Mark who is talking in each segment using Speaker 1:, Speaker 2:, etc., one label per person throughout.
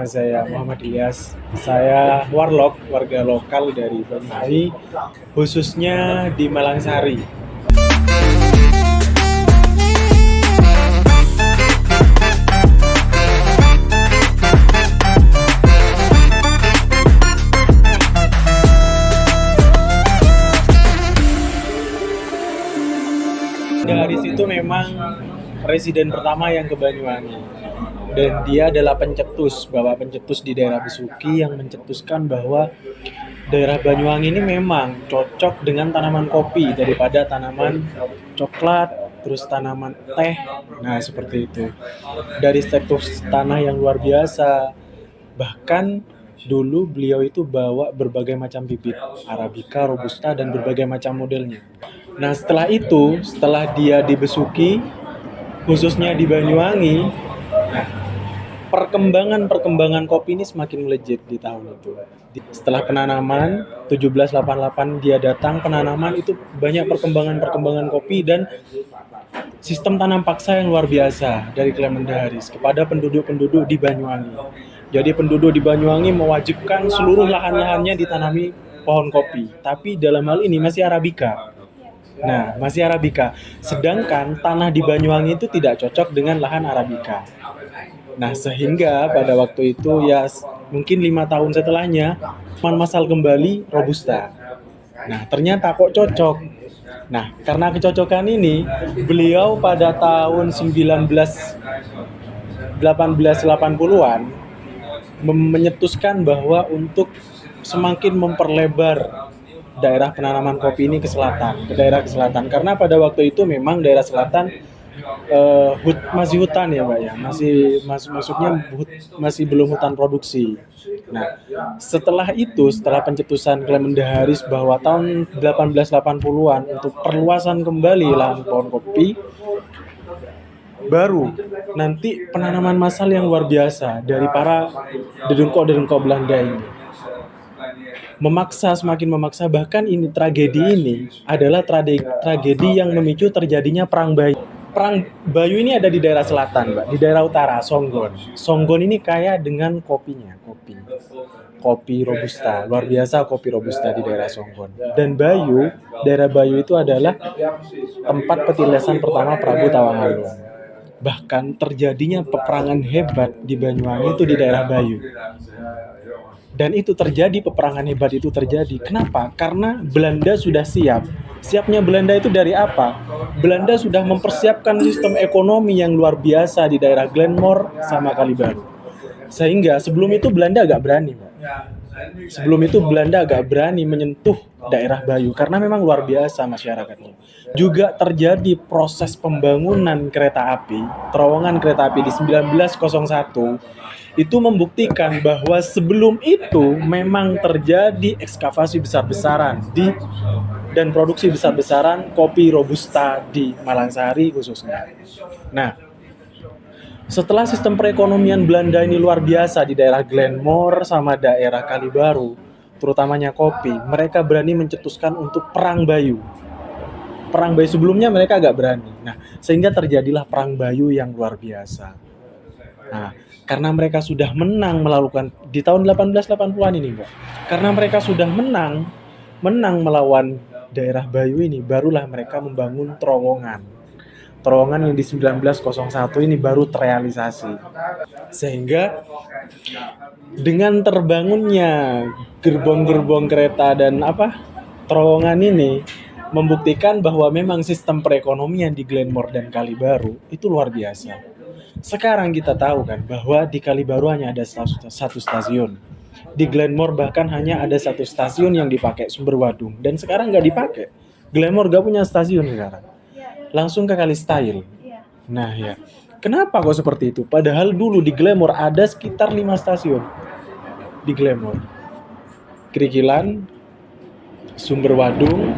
Speaker 1: Saya Muhammad Ilyas, saya warlock, warga lokal dari Banyuwangi, khususnya di Malangsari. Dari situ memang presiden pertama yang ke Banyuwangi. Dan dia adalah pencetus, bapak pencetus di daerah Besuki yang mencetuskan bahwa daerah Banyuwangi ini memang cocok dengan tanaman kopi daripada tanaman coklat, terus tanaman teh. Nah, seperti itu. Dari status tanah yang luar biasa. Bahkan dulu beliau itu bawa berbagai macam bibit, Arabica, Robusta, dan berbagai macam modelnya. Nah, setelah dia di Besuki, khususnya di Banyuwangi, nah, perkembangan kopi ini semakin melejit di tahun itu. Setelah penanaman 1788 dia datang, penanaman itu banyak perkembangan kopi dan sistem tanam paksa yang luar biasa dari Clemendaris kepada penduduk-penduduk di Banyuwangi. Jadi penduduk di Banyuwangi mewajibkan seluruh lahan-lahannya ditanami pohon kopi, tapi dalam hal ini masih Arabica. Nah, masih Arabica. Sedangkan tanah di Banyuwangi itu tidak cocok dengan lahan Arabica. Nah, sehingga pada waktu itu ya mungkin 5 tahun setelahnya masal kembali Robusta. Nah, ternyata kok cocok. Nah, karena kecocokan ini, beliau pada tahun 1880-an menyetuskan bahwa untuk semakin memperlebar daerah penanaman kopi ini ke daerah ke selatan. Karena pada waktu itu memang daerah selatan masih hutan ya Mbak ya, masih belum hutan produksi. Nah, setelah pencetusan Clemendaris bahwa tahun 1880-an untuk perluasan kembali lahan pohon kopi, baru nanti penanaman massal yang luar biasa dari para dedengkok Belanda ini. Semakin memaksa, bahkan tragedi ini adalah tragedi yang memicu terjadinya Perang Bayu. Perang Bayu ini ada di daerah selatan, Mbak, di daerah utara, Songgon. Songgon ini kaya dengan kopinya, kopi Robusta, luar biasa kopi Robusta di daerah Songgon. Dan daerah Bayu itu adalah tempat petilasan pertama Prabu Tawang Haluan. Bahkan terjadinya peperangan hebat di Banyuwangi itu di daerah Bayu. Dan peperangan hebat itu terjadi. Kenapa? Karena Belanda sudah siap. Siapnya Belanda itu dari apa? Belanda sudah mempersiapkan sistem ekonomi yang luar biasa di daerah Glenmore sama Kalibaru. Sehingga sebelum itu Belanda agak berani, Mbak. Menyentuh daerah Bayu karena memang luar biasa masyarakatnya. Juga terjadi proses pembangunan terowongan kereta api di 1901. Itu membuktikan bahwa sebelum itu memang terjadi ekskavasi besar-besaran dan produksi besar-besaran kopi Robusta di Malangsari khususnya. Nah, setelah sistem perekonomian Belanda ini luar biasa di daerah Glenmore sama daerah Kalibaru, terutamanya kopi, mereka berani mencetuskan untuk Perang Bayu. Perang Bayu sebelumnya mereka agak berani. Nah, sehingga terjadilah Perang Bayu yang luar biasa. Nah, karena mereka sudah menang di tahun 1880-an ini, Mbak. Karena mereka sudah menang melawan daerah Bayu ini, barulah mereka membangun terowongan yang di 1901 ini baru terrealisasi. Sehingga dengan terbangunnya gerbong-gerbong kereta dan terowongan ini membuktikan bahwa memang sistem perekonomian di Glenmore dan Kalibaru itu luar biasa. Sekarang kita tahu kan bahwa di Kalibaru hanya ada satu stasiun. Di Glenmore bahkan hanya ada satu stasiun yang dipakai, Sumber Wadung. Dan sekarang nggak dipakai. Glenmore nggak punya stasiun sekarang. Langsung ke Kalistail. Nah ya, kenapa kok seperti itu? Padahal dulu di Glenmore ada sekitar 5 stasiun. Di Glenmore. Krikilan, Sumber Wadung,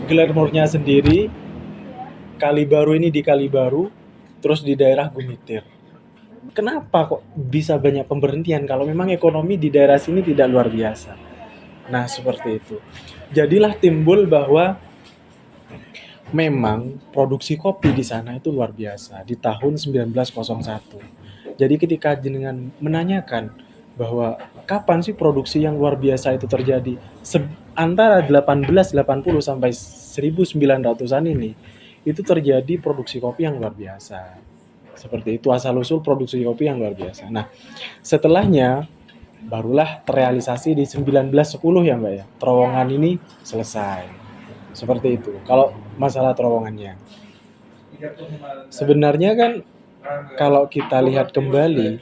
Speaker 1: Glenmore-nya sendiri, Kalibaru ini di Kalibaru, terus di daerah Gumitir. Kenapa kok bisa banyak pemberhentian kalau memang ekonomi di daerah sini tidak luar biasa? Nah, seperti itu. Jadilah timbul bahwa memang produksi kopi di sana itu luar biasa di tahun 1901. Jadi ketika jenengan menanyakan bahwa kapan sih produksi yang luar biasa itu terjadi, antara 1880 sampai 1900-an ini, itu terjadi produksi kopi yang luar biasa. Seperti itu asal-usul produksi kopi yang luar biasa. Nah, setelahnya barulah terrealisasi di 1910 ya Mbak ya. Terowongan ini selesai. Seperti itu. Kalau masalah terowongannya. Sebenarnya kan kalau kita lihat kembali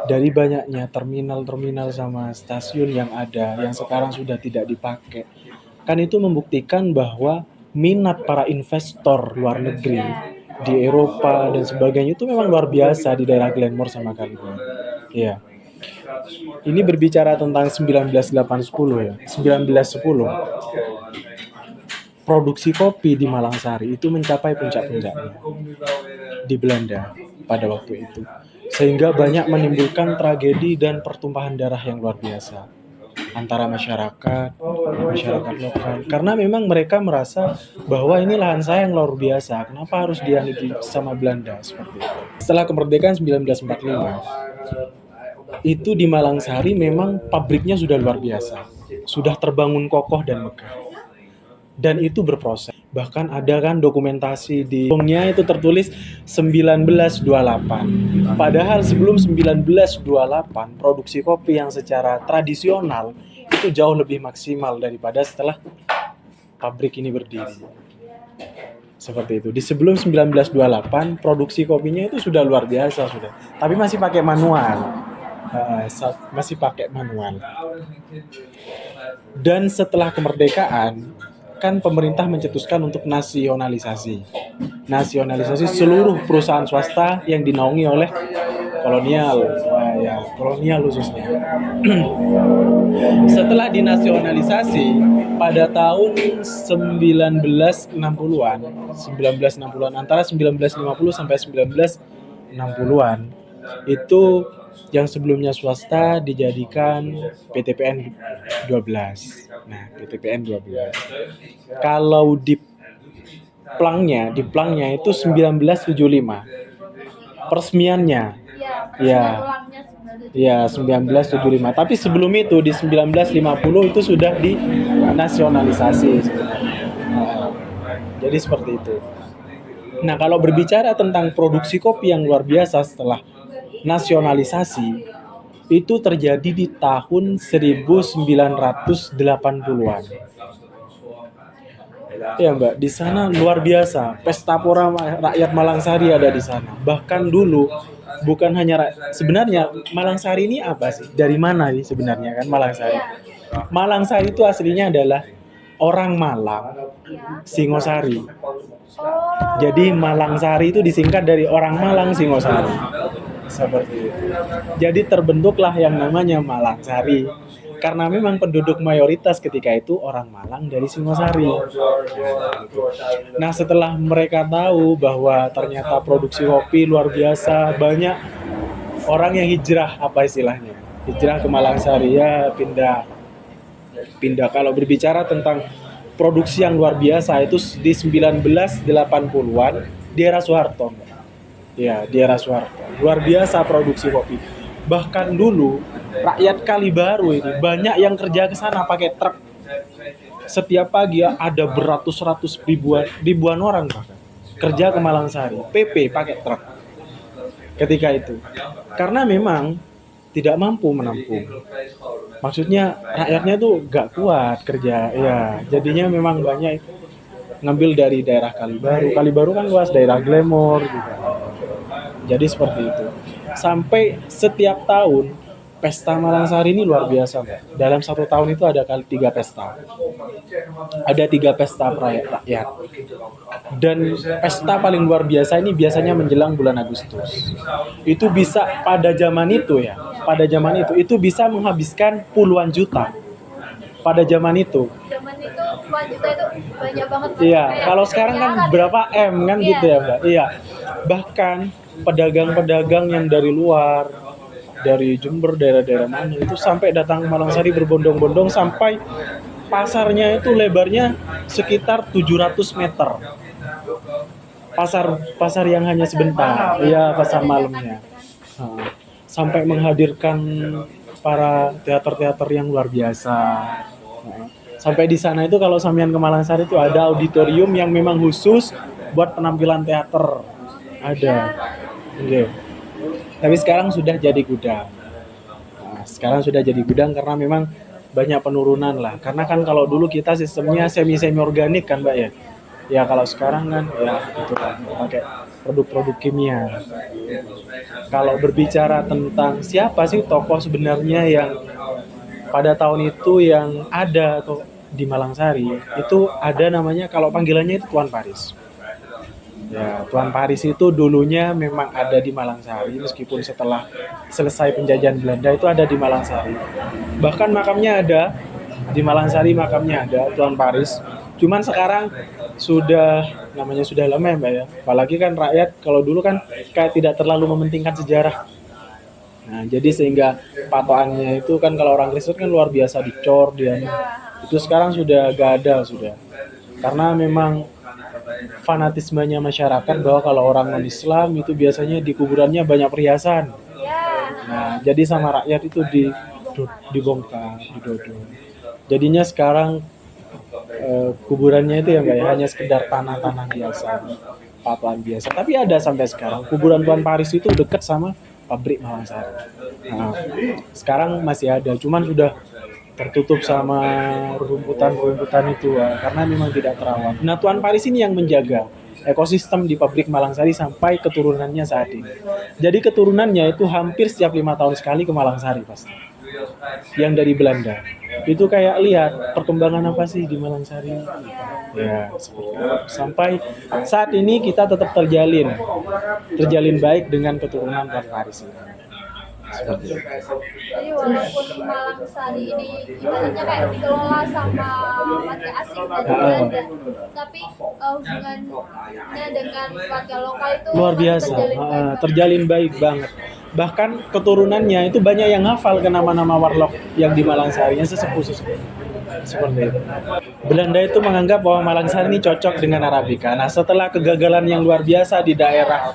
Speaker 1: dari banyaknya terminal-terminal sama stasiun yang ada yang sekarang sudah tidak dipakai, kan itu membuktikan bahwa minat para investor luar negeri di Eropa dan sebagainya itu memang luar biasa di daerah Glenmore sama California. Iya. Ini berbicara tentang 1910 ya. 1910. Produksi kopi di Malangsari itu mencapai puncak-puncaknya di Belanda pada waktu itu. Sehingga banyak menimbulkan tragedi dan pertumpahan darah yang luar biasa antara masyarakat lokal. Karena memang mereka merasa bahwa ini lahan saya yang luar biasa, kenapa harus diambil sama Belanda seperti itu. Setelah kemerdekaan 1945, itu di Malangsari memang pabriknya sudah luar biasa, sudah terbangun kokoh dan megah. Dan itu berproses. Bahkan ada kan dokumentasi di bongnya itu tertulis 1928. Padahal sebelum 1928 produksi kopi yang secara tradisional itu jauh lebih maksimal daripada setelah pabrik ini berdiri. Seperti itu. Di sebelum 1928 produksi kopinya itu sudah luar biasa sudah. Tapi masih pakai manual. Dan setelah kemerdekaan kan pemerintah mencetuskan untuk nasionalisasi seluruh perusahaan swasta yang dinaungi oleh kolonial, kolonial khususnya. Setelah dinasionalisasi pada tahun 1960-an antara 1950 sampai 1960-an itu yang sebelumnya swasta dijadikan PTPN 12. Nah, PTPN 12. Kalau di plangnya itu 1975. Peresmiannya. Ya, 1975. Tapi sebelum itu di 1950 itu sudah dinasionalisasi sebenarnya. Jadi seperti itu. Nah, kalau berbicara tentang produksi kopi yang luar biasa setelah nasionalisasi itu terjadi di tahun 1980-an. Ya Mbak, di sana luar biasa. Pesta pora rakyat Malangsari ada di sana. Bahkan dulu bukan hanya sebenarnya Malangsari ini apa sih? Dari mana sih sebenarnya kan Malangsari? Malangsari itu aslinya adalah orang Malang, Singosari. Jadi Malangsari itu disingkat dari orang Malang, Singosari. Seperti itu. Jadi terbentuklah yang namanya Malangsari karena memang penduduk mayoritas ketika itu orang Malang dari Singosari. Nah, setelah mereka tahu bahwa ternyata produksi kopi luar biasa, banyak orang yang hijrah hijrah ke Malangsari ya, pindah. Kalau berbicara tentang produksi yang luar biasa itu di 1980-an di era Soeharto. Ya, di era Soeharto. Luar biasa produksi kopi. Bahkan dulu rakyat Kalibaru ini banyak yang kerja ke sana pakai truk. Setiap pagi ada beratus-ratus ribuan orang bahkan kerja ke Malangsari, PP pakai truk. Ketika itu. Karena memang tidak mampu menampung. Maksudnya rakyatnya tuh gak kuat kerja. Ya, jadinya memang banyak ngambil dari daerah Kalibaru. Kalibaru kan luas, daerah Glenmore juga. Jadi seperti itu. Sampai setiap tahun pesta Malangsari ini luar biasa, Mbak. Dalam satu tahun itu ada 3 pesta. Ada 3 pesta rakyat. Dan pesta paling luar biasa ini biasanya menjelang bulan Agustus. Itu bisa pada zaman itu itu bisa menghabiskan puluhan juta. Pada zaman itu.
Speaker 2: Zaman itu puluhan juta itu banyak banget.
Speaker 1: Iya, kalau sekarang kan berapa M kan gitu ya, Mbak. Iya. Bahkan pedagang-pedagang yang dari luar, dari Jember, daerah-daerah mana itu sampai datang ke Malangsari berbondong-bondong sampai pasarnya itu lebarnya sekitar 700 meter. Pasar yang hanya sebentar. Iya, pasar malamnya. sampai menghadirkan para teater-teater yang luar biasa. Nah, sampai di sana itu kalau sampean ke Malangsari itu ada auditorium yang memang khusus buat penampilan teater. Ada. Oke. Tapi sekarang sudah jadi gudang. Nah, sekarang sudah jadi gudang karena memang banyak penurunan lah. Karena kan kalau dulu kita sistemnya semi organik kan, Mbak ya. Ya kalau sekarang kan ya itu kan pakai produk-produk kimia. Kalau berbicara tentang siapa sih tokoh sebenarnya yang pada tahun itu yang ada tuh di Malangsari, itu ada namanya, kalau panggilannya itu Tuan Paris. Ya, Tuan Paris itu dulunya memang ada di Malangsari, meskipun setelah selesai penjajahan Belanda itu ada di Malangsari. Bahkan makamnya ada di Malangsari, makamnya ada Tuan Paris. Cuman sekarang sudah, namanya sudah lama ya Mbak ya. Apalagi kan rakyat kalau dulu kan kayak tidak terlalu mementingkan sejarah. Nah, jadi sehingga patokannya itu kan kalau orang Kristen kan luar biasa dicor dia. Itu sekarang sudah gak ada sudah. Karena memang fanatismenya masyarakat bahwa kalau orang non-Islam itu biasanya di kuburannya banyak perhiasan. Nah, jadi sama rakyat itu dibongkar, didodol. Jadinya sekarang kuburannya itu ya Mbak ya, hanya sekedar tanah-tanah biasa, patokan biasa. Tapi ada sampai sekarang. Kuburan Tuan Paris itu dekat sama pabrik Malangsari. Nah, sekarang masih ada, cuman sudah tertutup sama rumputan-rumputan itu karena memang tidak terawat. Nah, Tuan Paris ini yang menjaga ekosistem di pabrik Malangsari sampai keturunannya saat ini. Jadi keturunannya itu hampir setiap 5 tahun sekali ke Malangsari pasti. Yang dari Belanda. Itu kayak lihat perkembangan apa sih di Malangsari. Ya, seperti itu. Sampai saat ini kita tetap terjalin baik dengan keturunan Tuan Paris ini. Seperti itu.
Speaker 2: Jadi walaupun Malangsari ini ibaratnya kayak dikelola sama warga asing dari Belanda, tapi hubungannya dengan warga lokal itu
Speaker 1: Luar
Speaker 2: masih
Speaker 1: biasa, terjalin baik banget. Bahkan keturunannya itu banyak yang hafal ke nama-nama warlock yang di Malangsari, yang sesepuh-sesepuh. Seperti itu. Belanda itu menganggap bahwa Malangsari ini cocok dengan Arabica. Nah, setelah kegagalan yang luar biasa di daerah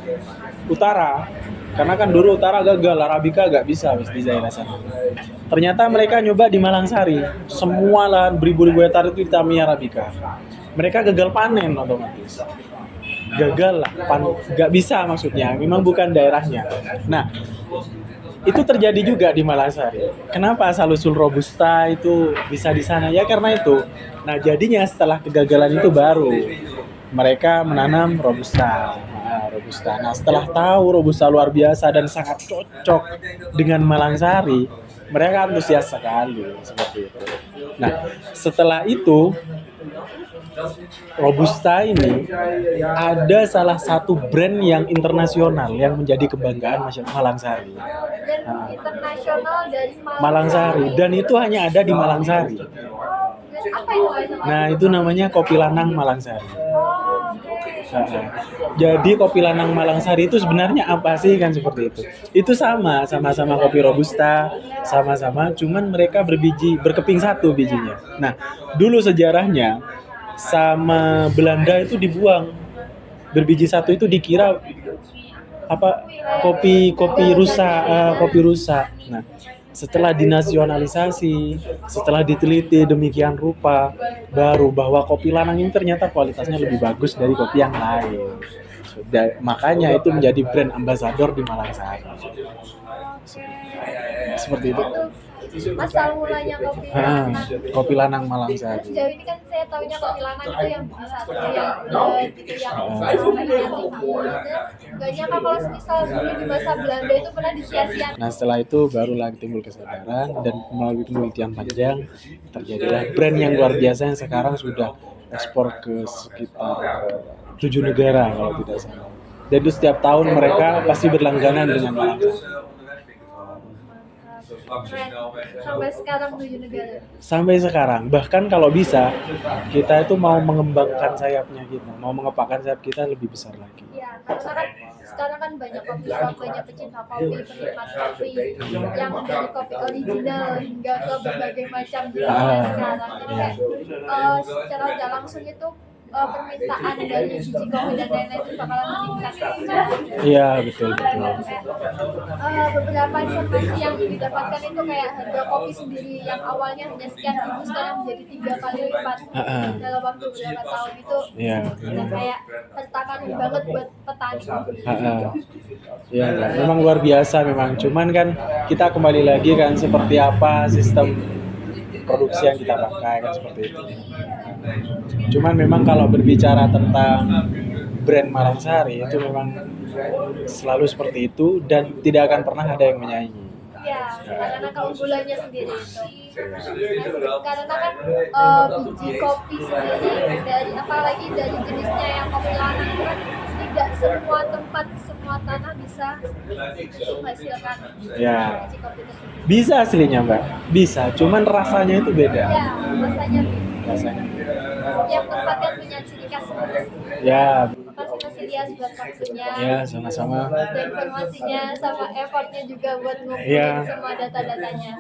Speaker 1: utara, karena kan dulu utara gagal, Arabica gak bisa di daerah sana. Ternyata mereka nyoba di Malangsari, semua lahan beribu-ribu hektar itu ditanami Arabica. Mereka gagal panen otomatis. Gagal lah, gak bisa maksudnya, memang bukan daerahnya. Nah, itu terjadi juga di Malangsari. Kenapa asal-usul Robusta itu bisa di sana? Ya karena itu. Nah, jadinya setelah kegagalan itu baru mereka menanam Robusta. Robusta. Nah, setelah tahu Robusta luar biasa dan sangat cocok dengan Malangsari, mereka antusias sekali seperti itu. Nah, setelah itu Robusta ini ada salah satu brand yang internasional yang menjadi kebanggaan masyarakat Malangsari.
Speaker 2: Dan internasional dari
Speaker 1: Malangsari, dan itu hanya ada di Malangsari.
Speaker 2: Apa itu?
Speaker 1: Nah, itu namanya Kopi Lanang Malangsari. Jadi Kopi Lanang Malangsari itu sebenarnya apa sih, kan seperti itu. Itu sama-sama kopi Robusta, sama-sama, cuman mereka berkeping satu bijinya. Nah, dulu sejarahnya sama Belanda itu dibuang. Berbiji satu itu dikira kopi rusak. Nah, setelah dinasionalisasi, setelah diteliti demikian rupa, baru bahwa kopi Lanang ini ternyata kualitasnya lebih bagus dari kopi yang lain. Makanya itu menjadi brand ambassador di Malangsari. Seperti itu.
Speaker 2: Asal mulanya
Speaker 1: Kopi Lanang Malangsari.
Speaker 2: Sejauh ini kan saya tahunya kopi Lanang itu yang satu yang gak nyangka kalau semisal dulu di masa Belanda itu pernah disia-siakan.
Speaker 1: Nah, setelah itu barulah timbul kesadaran, dan melalui penelitian panjang terjadilah brand yang luar biasa yang sekarang sudah ekspor ke sekitar 7 negara kalau tidak salah. Dan itu setiap tahun mereka pasti berlangganan dengan Malangsari.
Speaker 2: Sampai sekarang 7 negara.
Speaker 1: Sampai sekarang, bahkan kalau bisa kita itu mau mengembangkan sayapnya kita, mau mengepakkan sayap kita lebih besar lagi.
Speaker 2: Iya, karena kan sekarang kan banyak kopi shop, banyak pecinta kopi, penikmat kopi yang dari kopi original hingga ke berbagai macam jenis sekarang. Jadi secara tidak langsung itu permintaan dari biji kopi dan lain-lain itu bakalan meningkat.
Speaker 1: Iya, betul betul.
Speaker 2: Beberapa informasi yang didapatkan itu kayak harga kopi sendiri yang awalnya hanya sekian ribu sekarang menjadi 3 kali lipat dalam waktu beberapa tahun itu.
Speaker 1: Iya.
Speaker 2: Dan kayak tertakaran banget buat petani kopi.
Speaker 1: Ya, memang luar biasa memang. Cuman kan kita kembali lagi kan seperti apa sistem produksi yang kita pakai kan seperti itu. Cuman memang kalau berbicara tentang brand Marangsari itu memang selalu seperti itu dan tidak akan pernah ada yang menyaingi.
Speaker 2: Ya, karena keunggulannya sendiri itu. Karena kan biji kopi sendiri dari apalagi dari jenisnya yang kopi lanang itu kan tidak semua tempat, semua tanah bisa menghasilkan
Speaker 1: Ya.
Speaker 2: biji kopi tersebut.
Speaker 1: Bisa aslinya Mbak, bisa. Cuman rasanya itu beda.
Speaker 2: Ya, rasanya beda.
Speaker 1: Rasanya.
Speaker 2: Setiap tempat kan punya ciri khas sendiri.
Speaker 1: Ya,
Speaker 2: Terima kasih Mas Ilyas buat waktunya.
Speaker 1: ya sama-sama.
Speaker 2: Dan informasinya sama effortnya juga buat ngumpulin
Speaker 1: Iya.
Speaker 2: semua data-datanya.